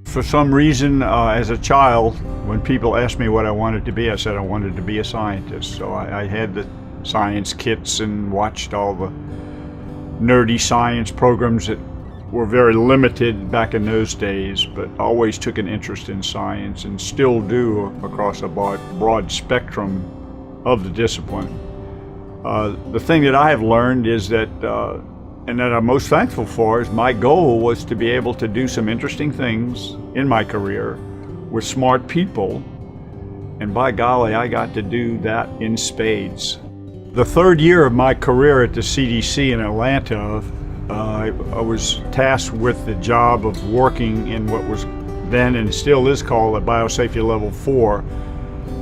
For some reason, as a child, when people asked me what I wanted to be, I said I wanted to be a scientist. So I had the science kits and watched all the nerdy science programs that were very limited back in those days, but always took an interest in science and still do across a broad spectrum of the discipline. The thing that I have learned is that, and that I'm most thankful for, is my goal was to be able to do some interesting things in my career with smart people, and by golly, I got to do that in spades. The third year of my career at the CDC in Atlanta, I was tasked with the job of working in what was then and still is called a Biosafety Level 4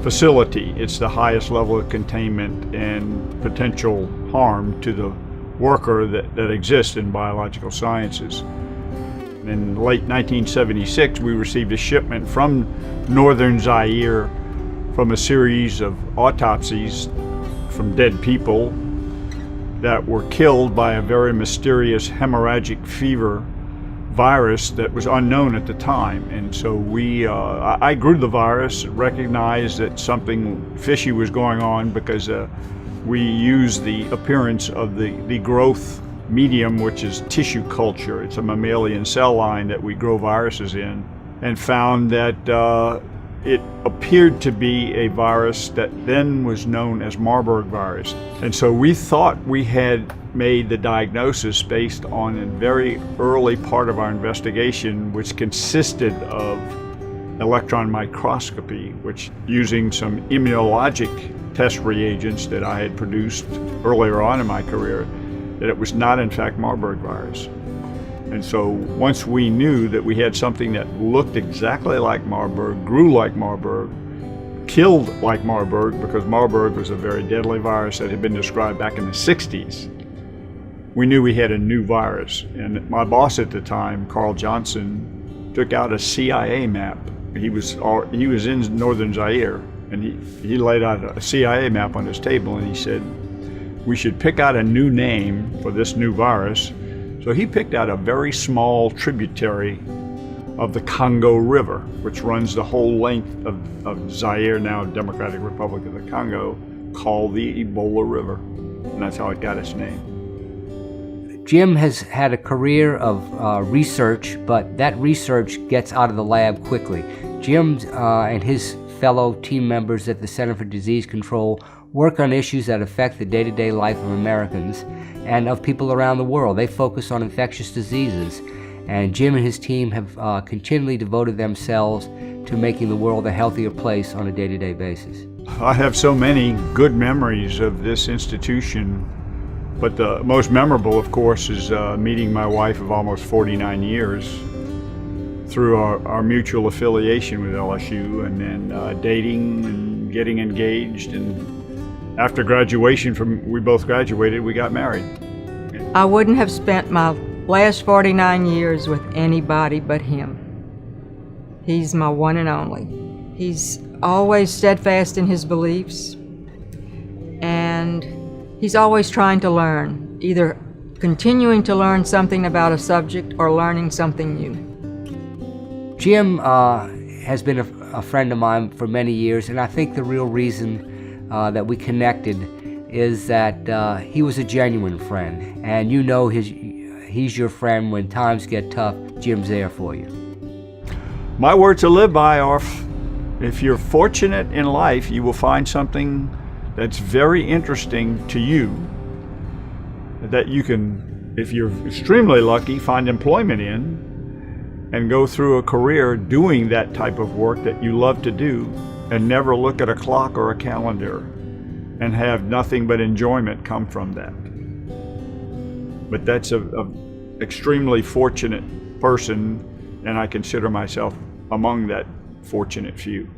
facility. It's the highest level of containment and potential harm to the worker that exists in biological sciences. In late 1976, we received a shipment from northern Zaire from a series of autopsies from dead people that were killed by a very mysterious hemorrhagic fever virus that was unknown at the time. And so I grew the virus, recognized that something fishy was going on because we used the appearance of the growth medium, which is tissue culture. It's a mammalian cell line that we grow viruses in, and found that it appeared to be a virus that then was known as Marburg virus. And so we thought we had made the diagnosis based on a very early part of our investigation, which consisted of electron microscopy, which using some immunologic test reagents that I had produced earlier on in my career, that it was not in fact Marburg virus. And so once we knew that we had something that looked exactly like Marburg, grew like Marburg, killed like Marburg, because Marburg was a very deadly virus that had been described back in the 60s, we knew we had a new virus. And my boss at the time, Carl Johnson, took out a CIA map. He was in northern Zaire, and he laid out a CIA map on his table, and he said, we should pick out a new name for this new virus. So he picked out a very small tributary of the Congo River, which runs the whole length of Zaire, now Democratic Republic of the Congo, called the Ebola River. And that's how it got its name. Jim has had a career of research, but that research gets out of the lab quickly. Jim and his fellow team members at the Center for Disease Control work on issues that affect the day-to-day life of Americans and of people around the world. They focus on infectious diseases, and Jim and his team have continually devoted themselves to making the world a healthier place on a day-to-day basis. I have so many good memories of this institution, but the most memorable, of course, is meeting my wife of almost 49 years through our mutual affiliation with LSU, and then dating and getting engaged, and after graduation we both graduated, we got married. I wouldn't have spent my last 49 years with anybody but him. He's my one and only. He's always steadfast in his beliefs, and he's always trying to learn, either continuing to learn something about a subject or learning something new. Jim has been a friend of mine for many years, and I think the real reason that we connected is that he was a genuine friend, and you know he's your friend when times get tough. Jim's there for you. My word to live by are, if you're fortunate in life, you will find something that's very interesting to you that you can, if you're extremely lucky, find employment in and go through a career doing that type of work that you love to do, and never look at a clock or a calendar and have nothing but enjoyment come from that. But that's an extremely fortunate person, and I consider myself among that fortunate few.